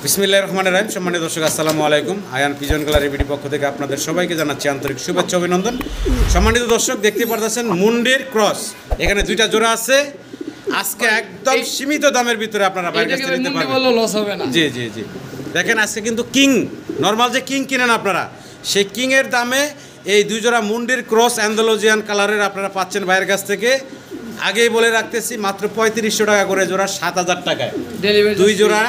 বিসমিল্লাহির রহমানির রহিম। সম্মানিত দর্শক, আসসালামু আলাইকুম। আয়ান পিজন গ্যালারি বিডি পক্ষ থেকে আপনাদের সবাইকে জানাচ্ছি আন্তরিক শুভেচ্ছা অভিনন্দন। সম্মানিত দর্শক, দেখতে পারতেছেন মুন্ডির ক্রস, এখানে দুইটা জোড়া আছে। আজকে একদম সীমিত দামের ভিতরে আপনারা বাইরে কাছে নিতে পারবেন। জি জি জি, দেখেন আজকে কিন্তু কিং, নর্মাল যে কিং কিনেন আপনারা, সেই কিংয়ের দামে এই দুই জোড়া মুন্ডির ক্রস অ্যান্ডালুজিয়ান কালারের আপনারা পাচ্ছেন বাইরের কাছ থেকে। আগেই বলে রাখতেছি, মাত্র 3500 টাকা করে জোড়া, 7000 টাকায় দুই জোড়া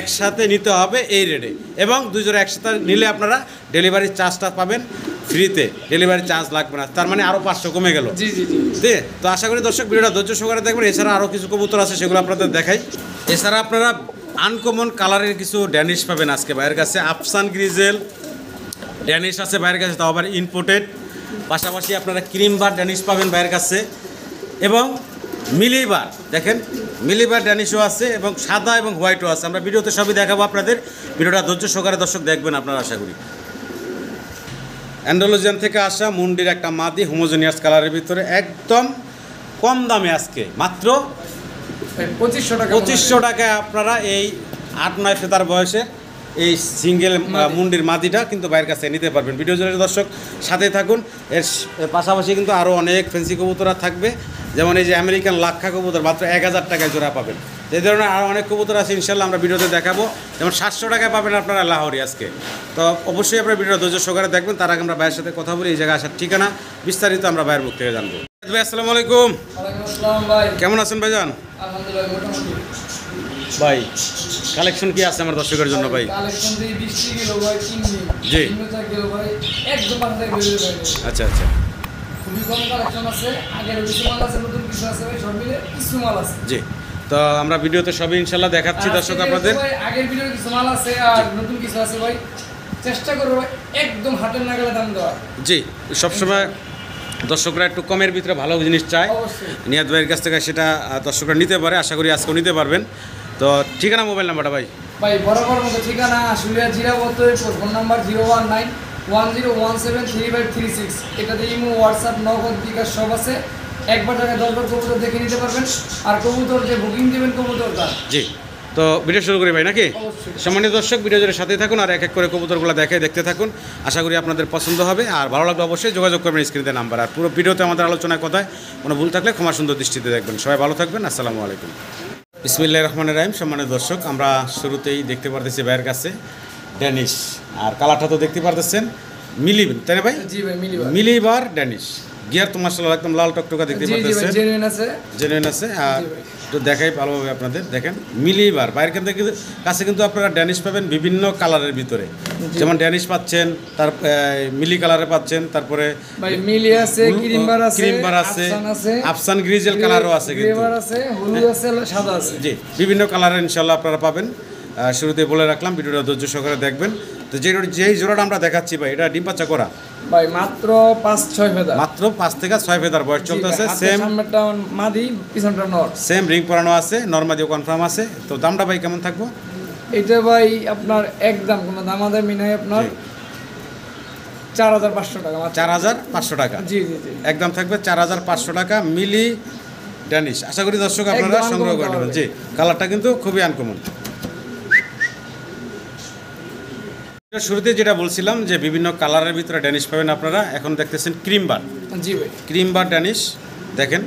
একসাথে নিতে হবে এই রেটে। এবং দুই জোড়া একসাথে নিলে আপনারা ডেলিভারি চার্জটা পাবেন ফ্রিতে, ডেলিভারি চার্জ লাগবে না। তার মানে আরও 500 কমে গেল। জি জি জি। তো আশা করি দর্শক ভিডিওটা ধৈর্য সহকারে দেখবেন। এছাড়া আরও কিছু কবুতর আছে, সেগুলো আপনাদের দেখাই। এছাড়া আপনারা আনকমন কালারের কিছু ড্যানিশ পাবেন আজকে বাইরের কাছে। আফসান গ্রিজেল ড্যানিশ আছে বাইরের কাছে, তাও আবার ইম্পোর্টেড। পাশাপাশি আপনারা ক্রিম বার ড্যানিশ পাবেন বাইরের কাছে, এবং মিলিবার, দেখেন মিলিবার ড্যানিশও আছে, এবং সাদা এবং হোয়াইটও আছে। আমরা ভিডিওতে সবই দেখাবো আপনাদের, ভিডিওটা ধৈর্য সহকারে দর্শক দেখবেন আপনারা আশা করি। অ্যান্ডালুজিয়ান থেকে আসা মুন্ডির একটা মাদি হোমোজেনিয়াস কালারের ভিতরে, একদম কম দামে আজকে মাত্র 2500 টাকায় আপনারা এই 8-9 ফেতার বয়সে এই সিঙ্গেল মুন্ডির মাদিটা কিন্তু বাইরের কাছে নিতে পারবেন। ভিডিও জুড়ে দর্শক সাথে থাকুন। এর পাশাপাশি কিন্তু আরও অনেক ফ্যান্সি কবুতরা থাকবে, যেমন এই যে আমেরিকান লাক্ষা কবুতর মাত্র 1000 টাকায় জোড়া পাবেন। এই ধরনের আরও অনেক কবুতর আছে, ইনশাল্লাহ আমরা ভিডিওতে দেখাবো। যেমন 700 টাকায় পাবেন আপনারা লাহোরি আজকে। তো অবশ্যই আপনারা ভিডিওটা ধৈর্য সহকারে দেখবেন। তার আগে আমরা ভাইয়ের সাথে কথা বলি, এই জায়গায় আসার ঠিকানা বিস্তারিত আমরা ভাইয়ের মুখ থেকে জানবো। ভাই আসসালামু আলাইকুম। কেমন আছেন ভাইজান? ভাই কালেকশন কি আছে আমার দর্শকের জন্য? ভাই জি, আচ্ছা আচ্ছা, জি। তো আমরা ভিডিওতে সবই ইনশাল্লাহ দেখাচ্ছি দর্শক আপনাদের। আগের ভিডিও কিছু মাল আছে আর নতুন কিছু আছে ভাই, চেষ্টা করবো একদম হাতের নাগালে দাম দেওয়া। জি, সবসময় দর্শকরা একটু কমের ভিতরে ভালো জিনিস চায়, নিয়াদ ভাইয়ের কাছ থেকে সেটা দর্শকরা নিতে পারে। আশা করি আজকেও নিতে পারবেন। তো ঠিকানা, মোবাইল নাম্বারটা ভাই? ভাই বরাবর মতো ঠিকানা আশুলিয়া জিরাবতর, ফোন নাম্বার 01910173536। এটাতে ইমো, হোয়াটসঅ্যাপ, নগদ, বিকাশ সব আছে। একবার টাকা 10 বার কবুতর দেখে নিতে পারবেন। আর কবুতর যে বুকিং দেবেন কবুতর তার। জি, তো ভিডিও শুরু করি ভাই নাকি? সম্মানিত দর্শক, ভিডিও জুড়ে সাথে থাকুন আর এক এক করে কবুতরগুলো দেখতে থাকুন। আশা করি আপনাদের পছন্দ হবে। আর ভালো লাগলে অবশ্যই যোগাযোগ করবেন স্ক্রিনে নাম্বার। আর পুরো ভিডিওতে আমাদের আলোচনায় কথায় কোনো ভুল থাকলে ক্ষমা সুন্দর দৃষ্টিতে দেখবেন। সবাই ভালো থাকবেন। আসসালামু আলাইকুম। বিসমিল্লাহির রহমানির রহিম। সম্মানিত দর্শক, আমরা শুরুতেই দেখতে পারতেছি ভাইয়ের কাছে ড্যানিশ, আর কালারটা তো দেখতে পারতেছেন মিলিবার, তাই না ভাই? জি ভাই, মিলিবার ড্যানিশ। গিয়ার তো মাশাআল্লাহ একদম লাল টকটকা দেখতে পাচ্ছেন, জেনুইন আছে। আর একটু দেখাই ভালোভাবে আপনাদের, দেখেন মিলিবার। বাইরের কাছে কিন্তু আপনারা ড্যানিশ পাবেন বিভিন্ন কালারের ভিতরে, যেমন ড্যানিশ পাচ্ছেন, তার মিলি কালারে পাচ্ছেন, তারপরে মিলি আছে, ক্রিমবার আছে, আফসান গ্রিজেল কালারও আছে, কিন্তু হলুদ আছে, সাদা আছে। জি, বিভিন্ন কালারের ইনশাআল্লাহ আপনারা পাবেন। শুরুতে বলে রাখলাম, ভিডিওটা ধৈর্য সহকারে দেখবেন। তো যেই জোড়াটা আমরা দেখাচ্ছি ভাই, এটা ডিম বাচ্চা করা ভাই, মাত্র 5-6 ফেদার, মাত্র 5 থেকে 6 ফেদার বয়স চলতেছে। সামনেরটা মাদি, পিছনটা নর, সেম রিং পরানো আছে, নরমাদিও কনফার্ম আছে। তো দামটা ভাই কেমন থাকবো? এটা ভাই আপনার একদম কোনো দামাদামি নাই, আপনার 4500 টাকা। 4500 টাকা, জি জি জি, একদম থাকবে 4500 টাকা মিলি ড্যানিশ। আশা করি দর্শক আপনারা সংগ্রহ করে নেবেন। জি, কালারটা কিন্তু খুবই আনকমন। শুরুতে যেটা বলছিলাম যে বিভিন্ন কালারের ভিতরে ড্যানিশ পাবেন আপনারা। এখন দেখতেছেন ক্রিমবার। জি ভাই, ক্রিমবার ড্যানিশ। দেখেন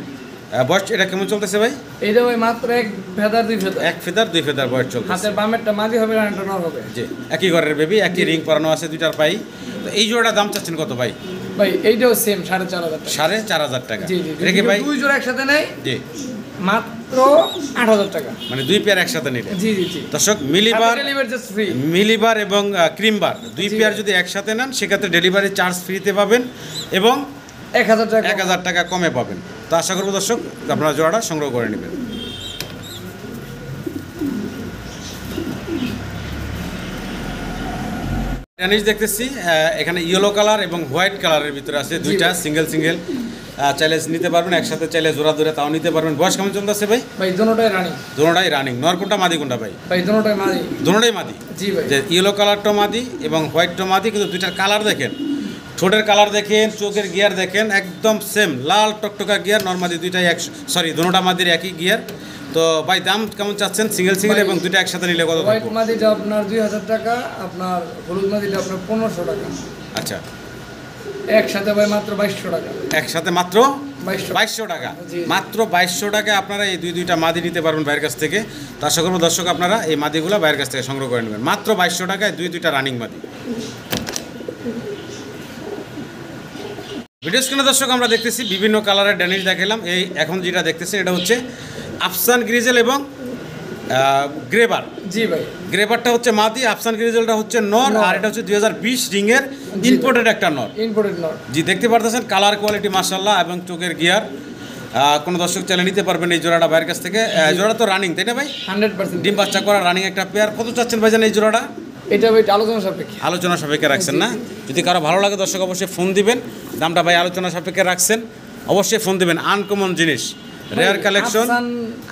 বয়স এটা কেমন চলতেছে ভাই? এইটা ভাই মাত্র 1 ফেদার 2 ফেদার, 1 ফেদার 2 ফেদার বয়স চলতেছে। হাতের বামেরটা মাদি হবে, ডানেরটা নর হবে। জি, একই ঘরের বেবি, একই রিং পরানো আছে, দুইটার পাই। তো এই জোড়াটার দাম চাচ্ছেন কত ভাই? ভাই এইটাও সেম 4500 টাকা। 4500 টাকা। জি জি, রেখে ভাই দুই জোড়া একসাথে নেই, জি, মাত্র 8000 টাকা, মানে 2 পেয়ার একসাথে নিলে। জি জি জি দর্শক, মিলিবার এবং ক্রিমবার 2 পেয়ার যদি একসাথে নেন, সেক্ষেত্রে ডেলিভারি চার্জ ফ্রিতে পাবেন এবং 1000 টাকা কমে পাবেন। তো আশা করবো দর্শক আপনারা জোড়াটা সংগ্রহ করে নেবেন। ড্যানিশ দেখতেছি এখানে ইয়েলো কালার এবং হোয়াইট কালারের ভিতরে আছে, দুইটা সিঙ্গেল চাইলে নিতে পারবেন, একসাথে চাইলে জোড়া ধরে তাও নিতে পারবেন। বয়স কেমন চলতেছে ভাই? ভাই দুটোটাই রানিং। দুটোটাই রানিং। নর কোনটা, মাদি কোনটা ভাই? ভাই দুটোটাই মাদি। দুটোটাই মাদি। জি ভাই, যে ইয়েলো কালারটা মাদি এবং হোয়াইটটা মাদি, কিন্তু দুইটার কালার দেখেন, ঠোঁটের কালার দেখেন, চোখের গিয়ার দেখেন, একদম সেম লাল টকটকা গিয়ার। নর মাদি দুইটাই দুটোটা মাদির একই গিয়ার। তো ভাই দাম কেমন চাচ্ছেন সিঙ্গেল সিঙ্গেল এবং দুইটা একসাথে নিলে কত হোয়াইট থাকবে? মাদিটা আপনার 2000 টাকা, আপনার হলুদ মাদিটা আপনার 1500 টাকা, আচ্ছা একসাথে ভাই মাত্র 2200 টাকা। একসাথে মাত্র 2200 টাকা। জি। মাত্র 2200 টাকায় আপনারা এই দুইটা মাদি নিতে পারবেন ভাইয়ের কাছ থেকে। তো আশা করবো দর্শক আপনারা এই মাদিগুলো ভাইয়ের কাছ থেকে সংগ্রহ করে নেবেন মাত্র 2200 টাকায় দুইটা রানিং মাদি। ভিডিও স্ক্রিনে দর্শক আমরা দেখতেছি বিভিন্ন কালারের ড্যানিশ দেখালাম। এই এখন যেটা দেখতেছি এটা হচ্ছে আফসান গ্রিজেল এবং গ্রেবার। জি ভাই, গ্রেবারটা হচ্ছে মাদি, আফসান গ্রিজেলটা হচ্ছে নর, আর এটা হচ্ছে 2020 রিংয়ের ইম্পোর্টেড একটা নর। Imported not. জি দেখতে পারতেছেন কালার কোয়ালিটি মাশাআল্লাহ এবং চোখের গিয়ার। কোনো দর্শক চাইলে নিতে পারবেন এই জোড়াটা ভাইয়ের কাছ থেকে। জোড়া তো রানিং তাই না ভাই? 100% ডিম বাচ্চা করা রানিং একটা পেয়ার। কত চাচ্ছেন ভাইজান এই জোড়াটা? এটা ভাই আলোচনা সাপেক্ষে। আলোচনা সাপেক্ষে রাখছেন না? যদি কারো ভালো লাগে দর্শক অবশ্যই ফোন দিবেন। দামটা ভাই আলোচনা সাপেক্ষে রাখছেন, অবশ্যই ফোন দিবেন। আনকমন জিনিস, রেয়ার কালেকশন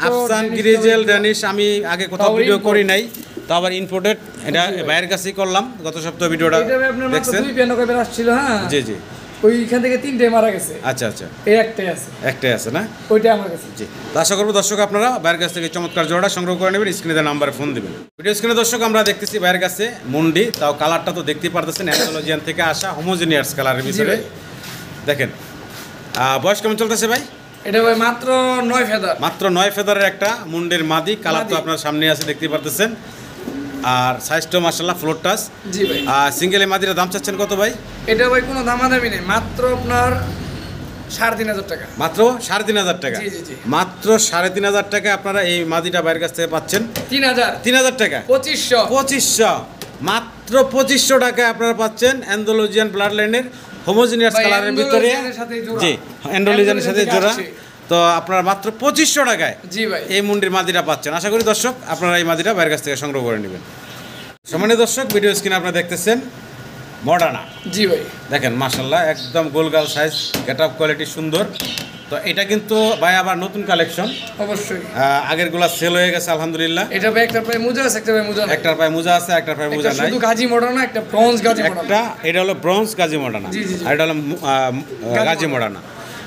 আফসান গ্রিজেল ড্যানিশ। আমি আগে কোথাও ভিডিও করি নাই, তো আবার ইম্পোর্টেড। এটা ভাইয়ের কাছেই করলাম গত সপ্তাহ ভিডিওটা এটা ভাই আপনার মাত্র দেখছেন। 2 পিয়ানো কবে আসছিল। হ্যাঁ জি জি, ওইখান থেকে 3টে মারা গেছে, আচ্ছা আচ্ছা, এই একটাই আছে, একটাই আছে না? ওইটা আমার কাছে। জি, তো আশা করবো দর্শক আপনারা ভাইয়ের কাছ থেকে চমৎকার জোড়াটা সংগ্রহ করে নেবেন। স্ক্রিনে নাম্বারে ফোন দিবেন। ভিডিও স্ক্রিনে দর্শক আমরা দেখতেছি ভাইয়ের কাছে মুন্ডি, তাও কালারটা তো দেখতেই পারতেছেন অ্যান্থোলজিয়ান থেকে আসা হোমোজেনিয়াস কালারের ভিতরে। দেখেন বয়স কেমন চলতেছে ভাই? এটা ভাই মাত্র 9 ফেদার। মাত্র 9 ফেদারের একটা মুন্ডের মাদি। কালার তো মাদি। আপনার সামনে আছে দেখতেই পারতেছেন, আর সাইজটাও মাশাআল্লাহ ফ্লোর টাচ। জি ভাই, সিঙ্গেল মাদির দাম চাচ্ছেন কত ভাই? এটা ভাই কোনো দামাদামি নেই, মাত্র আপনার 3500 টাকা। মাত্র 3500 টাকা। জি, জি, জি। মাত্র 3500 টাকায় আপনারা এই মাদিটা ভাইয়ের কাছ থেকে পাচ্ছেন। 3000 3000 টাকা, 2500 2500, মাত্র 2500 টাকায় আপনারা পাচ্ছেন অ্যান্ডোলজিয়ান ব্লাড লাইনের হোমোজিনিয়াস ভাই, কালারের ভিতরে। অ্যান্ডোলজিয়ানের সাথে জোড়া। জি, অ্যান্ডোলজিয়ানের সাথে থেকে জোড়া। আসছে। তো আপনারা মাত্র 2500 টাকায় জি ভাই, এই মুন্ডির মাদিটা পাচ্ছেন। আশা করি দর্শক আপনারা এই মাদিটা বাইরের কাছ থেকে সংগ্রহ করে নেবেন। সম্মানিত দর্শক ভিডিও স্ক্রিনে আপনারা দেখতেছেন মডার্না। জি ভাই, দেখেন মাশাআল্লাহ একদম গোলগাল সাইজ, গেট আপ কোয়ালিটি সুন্দর। তো এটা কিন্তু ভাই আবার নতুন কালেকশন, অবশ্যই। আগেরগুলা সেল হয়ে গেছে আলহামদুলিল্লাহ। এটা ভাই একটা পায়ে মোজা আছে, একটা পায়ে মোজা নাই। একটার পায়ে মোজা আছে, একটার পায়ে মোজা একটা নাই। শুধু গাজী মডার্না, একটা ব্রোঞ্জ গাজী মডার্না। একটা এটা হলো ব্রোঞ্জ গাজী মডার্না, জি, জি, জি। আর এটা হলো গাজী মডার্না।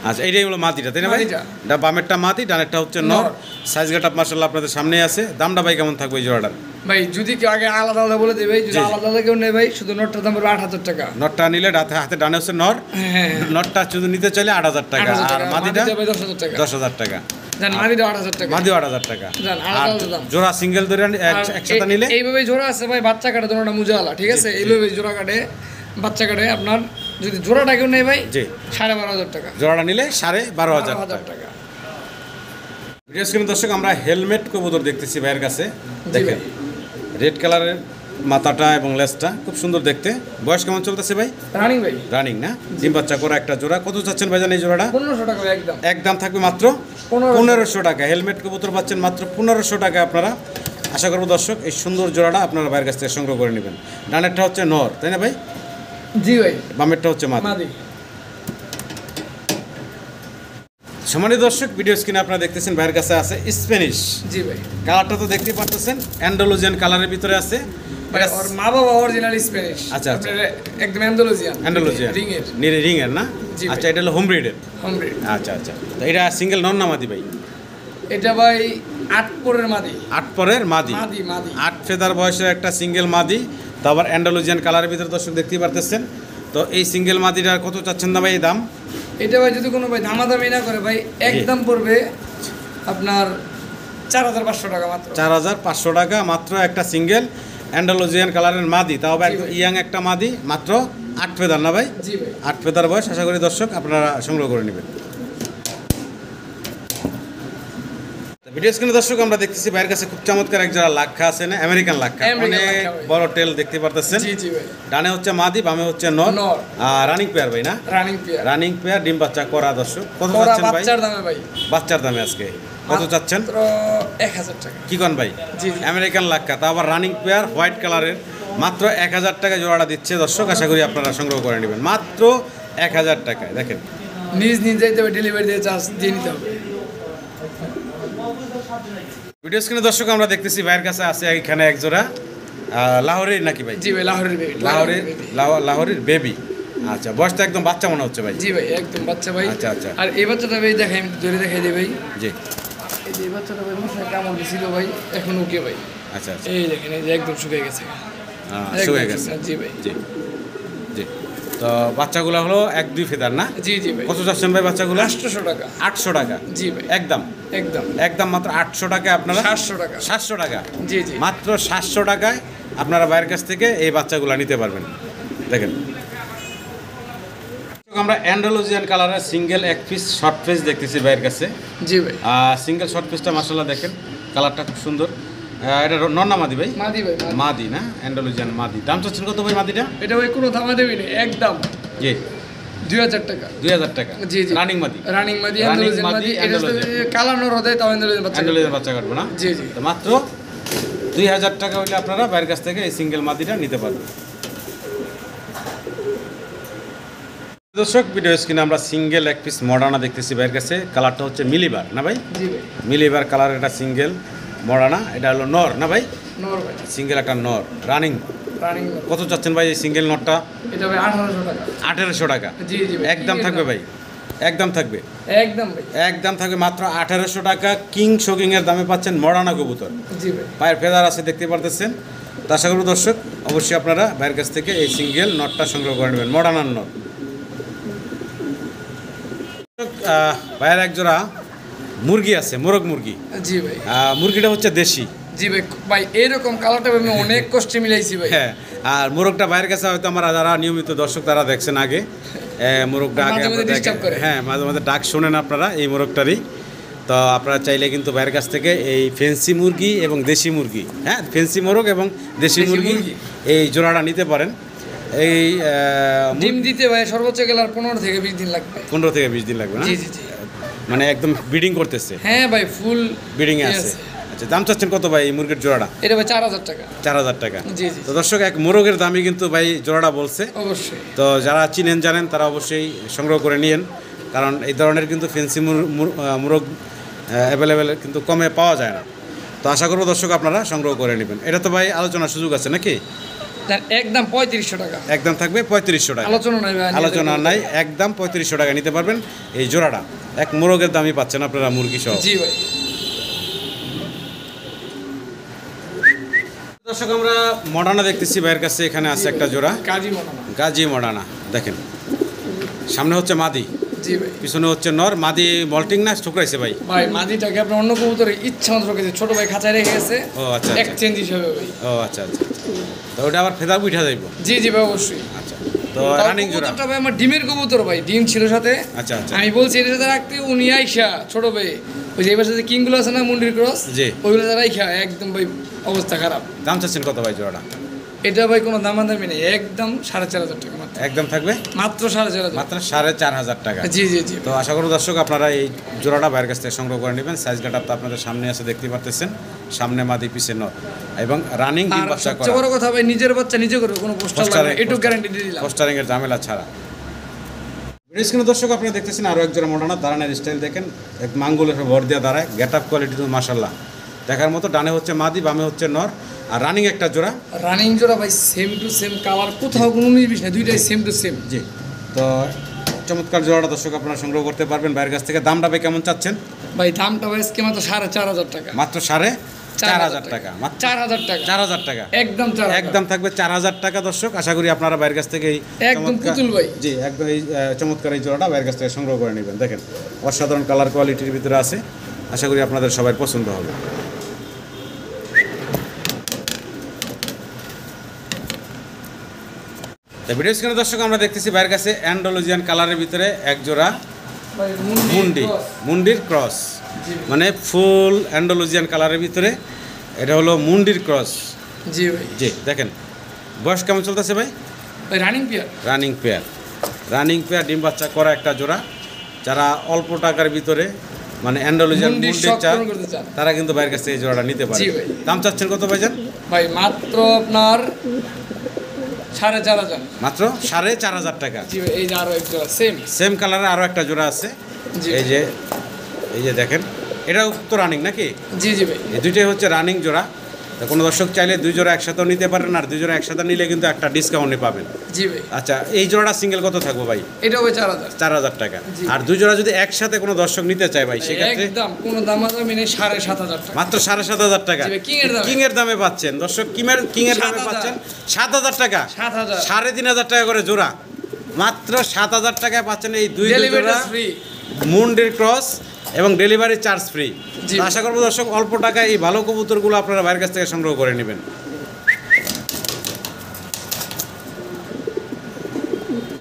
আচ্ছা এইটাই হলো মাদিটা তাই না ভাই? মাদিটা। এটা বামেরটা মাদি, ডানেরটা হচ্ছে নর। নর। সাইজ গেট আপ মাশাআল্লাহ আপনাদের সামনে আছে। দামটা ভাই কেমন থাকবে এই জোড়াটার? ভাই যদি কেউ আগে আলাদা আলাদা বলে দেবে, যদি জি, জি। আলাদা আলাদা কেউ নেই ভাই, শুধু নোটটার দাম পড়বে 8000 টাকা। নটটা নিলে হাতে ডানে হচ্ছে নর, হ্যাঁ, নটটা শুধু নিতে চাইলে 8000 টাকা, 8000 আর টাকা। মাদিটা ভাই 10000 টাকা। 10000 টাকা। জান মাদিটা 8000 টাকা। মাদিও 8000 টাকা। জান, আলাদা আর আলাদা দাম। জোড়া সিঙ্গেল ধরে আর একসাথে নিলে এইভাবে জোড়া আছে ভাই, বাচ্চা কাটে দুটোটা মুজাওয়ালা, ঠিক আছে? এইভাবে জোড়া কাটে, বাচ্চা কাটে। আপনার যদি জোড়াটা কেউ নেই ভাই, জি 12500 টাকা। জোড়াটা নিলে 12500 12000 টাকা। টাকা। ভিডিও স্ক্রিনে দর্শক আমরা হেলমেট কবুতর দেখতেছি ভাইয়ের কাছে। জি দেখেন ভাই। রেড কালারের মাথাটা এবং লেজটা খুব সুন্দর দেখতে। বয়স কেমন চলতেছে ভাই? রানিং ভাই রানিং না? ডিম বাচ্চা করা একটা জোড়া। কত চাচ্ছেন ভাইজান এই জোড়াটা? 1500 টাকা ভাই একদম। একদম থাকবে মাত্র 1500 টাকা। হেলমেট কবুতর পাচ্ছেন মাত্র 1500 টাকা আপনারা। আশা করবো দর্শক এই সুন্দর জোড়াটা আপনারা ভাইয়ের কাছ থেকে সংগ্রহ করে নেবেন। ডানেরটা হচ্ছে নর তাই না ভাই? জি ভাই, বামেরটা হচ্ছে মাদি। মাদি। সম্মানিত দর্শক ভিডিও স্ক্রিনে আপনারা দেখতেছেন ভাইয়ের কাছে আছে স্প্যানিশ। জি ভাই, কালারটা তো দেখতেই পারতেছেন অ্যান্ডালুজিয়ান কালারের ভিতরে আছে। ভাই ওর মা বাবা অরিজিনাল স্প্যানিশ। আচ্ছা, আচ্ছা। আপনার একদম অ্যান্ডালুজিয়ান। অ্যান্ডালুজিয়ান রিং এর। রিংয়ের না? জি ভাই। আচ্ছা এটা হলো হোম ব্রিডের। হোমব্রিড। আচ্ছা আচ্ছা, তো এটা সিঙ্গেল নন না মাদি ভাই? এটা ভাই 8 পরের মাদি। 8 পরের মাদি। মাদি মাদি। 8 ফেদার বয়সের একটা সিঙ্গেল মাদি, তো আবার অ্যান্ডালুজিয়ান কালারের ভিতরে দর্শক দেখতেই পারতেছেন। তো এই সিঙ্গেল মাদিটার কত চাচ্ছেন না ভাই এই দাম? এটা ভাই যদি কোনো ভাই দামাদামি না করে ভাই, একদম পড়বে আপনার 4500 টাকা মাত্র। 4500 টাকা মাত্র একটা সিঙ্গেল অ্যান্ডালুজিয়ান কালারের মাদি, তাও আবার জি একদম ভাই। ইয়াং একটা মাদি, মাত্র 8 ফেদার না ভাই? জি ভাই। 8 ফেদার বয়স। আশা করি দর্শক আপনারা সংগ্রহ করে নেবেন। ভিডিও স্ক্রিনে দর্শক আমরা দেখতেছি ভাইয়ের কাছে খুব চমৎকার এক জোড়া লাক্ষা আছে না, আমেরিকান লাক্ষা। আমেরিকান অনেক লাক্ষা ভাই। বড় টেল দেখতে পারতেছেন। জি জি ভাই, ডানে হচ্ছে মাদি, বামে হচ্ছে নর। নর। আর রানিং পেয়ার ভাই না? Running pair. রানিং পেয়ার ডিম বাচ্চা করা দর্শক। কত ওরা চাচ্ছেন ভাই? বাচ্চার দামে ভাই বাচ্চার দামে আজকে কত চাচ্ছেন? মাত্র 1000 টাকা। কি কন ভাই? জি, জি। আমেরিকান লাক্ষা, তা আবার রানিং পেয়ার হোয়াইট কালারের, মাত্র 1000 টাকা জোড়াটা দিচ্ছে দর্শক। আশা করি আপনারা সংগ্রহ করে নেবেন মাত্র 1000 টাকায়। দেখেন নিজ যাইতে হবে, ডেলিভারি দিয়ে চার্জ দিয়ে নিতে হবে। ভিডিও স্ক্রিনে দর্শক আমরা দেখতেছি ভাইয়ের কাছে আছে এখানে এক জোড়া লাহোরের নাকি ভাই? জি ভাই, লাহোরের বেবি। লাহোরের বেবি। আচ্ছা বয়সটা একদম বাচ্চা মনে হচ্ছে ভাই। জি ভাই, একদম বাচ্চা ভাই। আচ্ছা, আচ্ছা। আর এই বাচ্চাটা ভাই দেখাই, আমি ধরে দেখাই দিই ভাই। জি এই যে বাচ্চাটা ভাই মশায় কামড় দিছিল ভাই, এখন ওকে ভাই। আচ্ছা আচ্ছা, এই দেখেন এই যে একদম শুকিয়ে গেছে। শুয়ে গেছে। জি ভাই। জি জি। তো বাচ্চাগুলো হলো 1-2 ফেদার না? জি জি ভাই। কত চাচ্ছেন ভাই বাচ্চাগুলো? 800 টাকা। 800 টাকা? জি ভাই। একদম একদম একদম মাত্র 800 টাকায় আপনারা 700 টাকা। 700 টাকা? জি জি। মাত্র 700 টাকায় আপনারা বাইরের কাছ থেকে এই বাচ্চাগুলো নিতে পারবেন। দেখেন আমরা অ্যান্ডালুজিয়ান কালারের সিঙ্গেল এক পিস শর্ট পিস দেখতেছি বাইরের কাছে। জি ভাই। সিঙ্গেল শর্ট পিসটা মাশাআল্লাহ দেখেন, কালারটা খুব সুন্দর। এটা নন্না মাদি ভাই? মাদি ভাই। মাদি না, অ্যান্ডালুজিয়ান মাদি। দাম চাচ্ছেন কত ভাই মাদিটা? এটা ভাই কোনো দামা দেবি না, একদম জি 2000 টাকা। 2000 টাকা? জি জি। রানিং মাদি? রানিং মাদি, রানিং অ্যান্ডালুজিয়ান মাদি, মাদি। এটা অ্যান্ডালুজিয়ান। কালার নর দেয় তাও অ্যান্ডালুজিয়ান বাচ্চা। অ্যান্ডালুজিয়ান বাচ্চা কাটবে না? জি জি। তো মাত্র 2000 টাকা হলে আপনারা বাইরের কাছ থেকে এই সিঙ্গেল মাদিটা নিতে পারবেন। দর্শক ভিডিও স্ক্রিনে আমরা সিঙ্গেল এক পিস মডার্না দেখতেছি বাইরের কাছে। কালারটা হচ্ছে মিলিবার না ভাই? জি ভাই। মিলিবার কালার, এটা সিঙ্গেল মডার্না। এটা হলো নর না ভাই? নর ভাই। সিঙ্গেল একটা নর রানিং। রানিং। কত চাচ্ছেন ভাই এই সিঙ্গেল নটটা? এটা ভাই 1800 টাকা। 1800 টাকা? জি জি ভাই। একদম থাকবে ভাই? একদম থাকবে? একদম ভাই। একদম থাকবে মাত্র 1800 টাকা। কিং শোকিং এর দামে পাচ্ছেন মডার্না কবুতর। জি ভাই। পায়ের ফেদার আছে দেখতে পারতেছেন। তো আশা করি দর্শক অবশ্যই আপনারা ভাইয়ের কাছ থেকে এই সিঙ্গেল নটটা সংগ্রহ করে নেবেন, মডার্নার নট। ভাইয়ের এক জোড়া মুরগি আছে, মোরগ মুরগি। জি ভাই। মুরগিটা হচ্ছে দেশি। জি ভাই। ভাই এরকম কালারটা আমি অনেক কষ্টে মিলাইছি ভাই। হ্যাঁ, আর মোরগটা বাইরের কাছে হয়তো আমরা যারা নিয়মিত দর্শক তারা দেখছেন আগে মোরগটা আগে মাঝে মাঝে আপনারা disturb করে। হ্যাঁ মাঝে মাঝে ডাক শোনেন আপনারা এই মোরগটারই। তো আপনারা চাইলে কিন্তু বাইরের কাছ থেকে এই ফেন্সি মুরগি এবং দেশি মুরগি, হ্যাঁ ফেন্সি মোরগ এবং দেশি মুরগি এই জোড়াটা নিতে পারেন। এই ডিম দিতে ভাই সর্বোচ্চ গেলে আর 15 থেকে 20 দিন লাগবে। 15 থেকে 20 দিন লাগবে না? জি জি জি। মানে একদম ব্রিডিং করতেছে? হ্যাঁ ভাই, ফুল ব্রিডিং এ আছে। আচ্ছা, দাম চাচ্ছেন কত ভাই এই মুরগির জোড়াটা? এটা ভাই 4000 টাকা। 4000 টাকা? জি জি। তো দর্শক এক মোরগের দামই কিন্তু ভাই জোড়াটা বলছে। অবশ্যই। তো যারা চিনেন জানেন তারা অবশ্যই সংগ্রহ করে নিয়েন, কারণ এই ধরনের কিন্তু ফেন্সি মোরগ অ্যাভেলেবেল কিন্তু কমে পাওয়া যায় না। তো আশা করবো দর্শক আপনারা সংগ্রহ করে নেবেন। এটা তো ভাই আলোচনার সুযোগ আছে নাকি? একদম 3500 টাকা। একদম থাকবে 3500 টাকা? আলোচনা নাই ভাই। আলোচনা নাই, একদম 3500 টাকা নিতে পারবেন এই জোড়াটা। এক মোরগের দামই পাচ্ছেন আপনারা মুরগি সহ। জি ভাই। দর্শক আমরা মডার্না দেখতেছি ভাইয়ের কাছে। এখানে আছে একটা জোড়া গাজী মডার্না। গাজী মডার্না। দেখেন সামনে হচ্ছে মাদি, জি ভাই। পিছনে হচ্ছে নর। মাদি মল্টিং না ঠুকরাইছে ভাই? ভাই মাদিটাকে আপনার অন্য কবুতরে ইচ্ছা মতো রেখেছে, ছোট ভাই খাঁচায় রেখে গেছে। ও আচ্ছা, এক্সচেঞ্জ হিসেবে ভাই। ও আচ্ছা আচ্ছা। তো ওটা আবার ফেদার উঠা যাইব? জি জি ভাই, অবশ্যই। আচ্ছা, তো রানিং জোড়া? কবুতরটা ভাই আমার ডিমের কবুতর ভাই, ডিম ছিল সাথে। আচ্ছা আচ্ছা। আমি বলছি এর সাথে রাখতে, উনি আইসা ছোট ভাই ওই যে এবার সাথে কিংগুলো আছে না মুন্ডির ক্রস, জি, ওইগুলো রাইখা একদম ভাই অবস্থা খারাপ। দাম চাচ্ছেন কত ভাই জোড়াটা? এটা ভাই কোনো দামাদামি নেই, একদম 4500 টাকা মাত্র। একদম থাকবে মাত্র 4500? মাত্র 4500 টাকা? জি জি জি। তো আশা করি দর্শক আপনারা এই জোড়াটা বাইরের কাছ থেকে সংগ্রহ করে নেবেন। সাইজ গাটা তো আপনাদের সামনে আছে দেখতে পারতেছেন, সামনে মাদি পিছে নর এবং রানিং ডিম বাচ্চা করা। সবচেয়ে বড় কথা ভাই নিজের বাচ্চা নিজে করবে, কোনো পোস্টার লাগবে না, এটুকু গ্যারান্টি দিয়ে দিলাম। পোস্টারিং এর ঝামেলা ছাড়া। স্ক্রিনে দর্শক আপনারা দেখতেছেন আরও এক জোড়া মডার্না। দাঁড়ানোর স্টাইল দেখেন, এক মাঙ্গুলের ভর দিয়ে দাঁড়ায়। গেট আপ কোয়ালিটি তো মাশাআল্লাহ দেখার মতো। ডানে হচ্ছে মাদি, বামে হচ্ছে নর। আর রানিং একটা জোড়া? রানিং জোড়া ভাই, সেম টু সেম কালার, কোথাও কোনো 19-20 না, দুইটাই সেম টু সেম। জি। তো চমৎকার জোড়াটা দর্শক আপনারা সংগ্রহ করতে পারবেন বাইরের কাছ থেকে। দামটা ভাই কেমন চাচ্ছেন? ভাই দামটা ভাই আজকে মাত্র 4500 টাকা। মাত্র 4500 টাকা? 4000 টাকা। 4000 টাকা? একদম 4000। একদম থাকবে 4000 টাকা দর্শক। আশা করি আপনারা বাইরের কাছ থেকে একদম পুতুল ভাই। জি, একদম এই চমৎকার এই জোড়াটা বাইরের কাছ থেকে সংগ্রহ করে নেবেন। দেখেন অসাধারণ কালার কোয়ালিটির ভিতরে আছে। আশা করি আপনাদের সবাই পছন্দ হবে। ভিডিও স্ক্রিনে দর্শক আমরা দেখতেছি বাইরের কাছে অ্যান্ডালুজিয়ান কালারের ভিতরে এক জোড়া মুন্ডির ক্রস, মানে ফুল অ্যান্ডালুজিয়ান কালারের ভিতরে এটা হলো মুন্ডির ক্রস। জি ভাই। জি, দেখেন বয়স কেমন চলতেছে ভাই? Running pair. Running pair? Running pair ডিম বাচ্চা করা একটা জোড়া। যারা অল্প টাকার ভিতরে মানে অ্যান্ডালুজিয়ান মুন্ডির চান তারা কিন্তু বাইরের কাছে এই জোড়াটা নিতে পারে। দাম চাচ্ছেন কত ভাইজান? ভাই মাত্র আপনার 4500। মাত্র 4500 টাকা? জি ভাই। এই যে আরো এক জোড়া সেম কালারের আরো একটা জোড়া আছে। এই যে দেখেন, এটাও তো রানিং নাকি? জি জি ভাই। এই দুইটাই হচ্ছে রানিং জোড়া। তো কোনো দর্শক চাইলে 2 জোড়া একসাথেও নিতে পারেন, আর 2 জোড়া একসাথে নিলে কিন্তু একটা ডিসকাউন্টে পাবেন। জি ভাই। আচ্ছা, এই জোড়াটা সিঙ্গেল কত থাকবো ভাই? এটা হবে 4000। 4000 টাকা। জি। আর 2 জোড়া যদি একসাথে কোনো দর্শক নিতে চায় ভাই, সেক্ষেত্রে একদম কোনো দামাদামি নেই, 7500 টাকা। মাত্র 7500 টাকা। জি ভাই, কিং এর দামে। কিং এর দামে পাচ্ছেন দর্শক, কিং এর দামে 7000 পাচ্ছেন 7000 টাকা। 7000 3500 টাকা করে জোড়া, মাত্র 7000 টাকায় পাচ্ছেন এই দুই ডেলিভারি জোড়া ফ্রি। মুন্ডির ক্রস এবং ডেলিভারি চার্জ ফ্রি। জি। আশা করবো দর্শক অল্প টাকায় এই ভালো কবুতরগুলো আপনারা বাইরের কাছ থেকে সংগ্রহ করে নেবেন।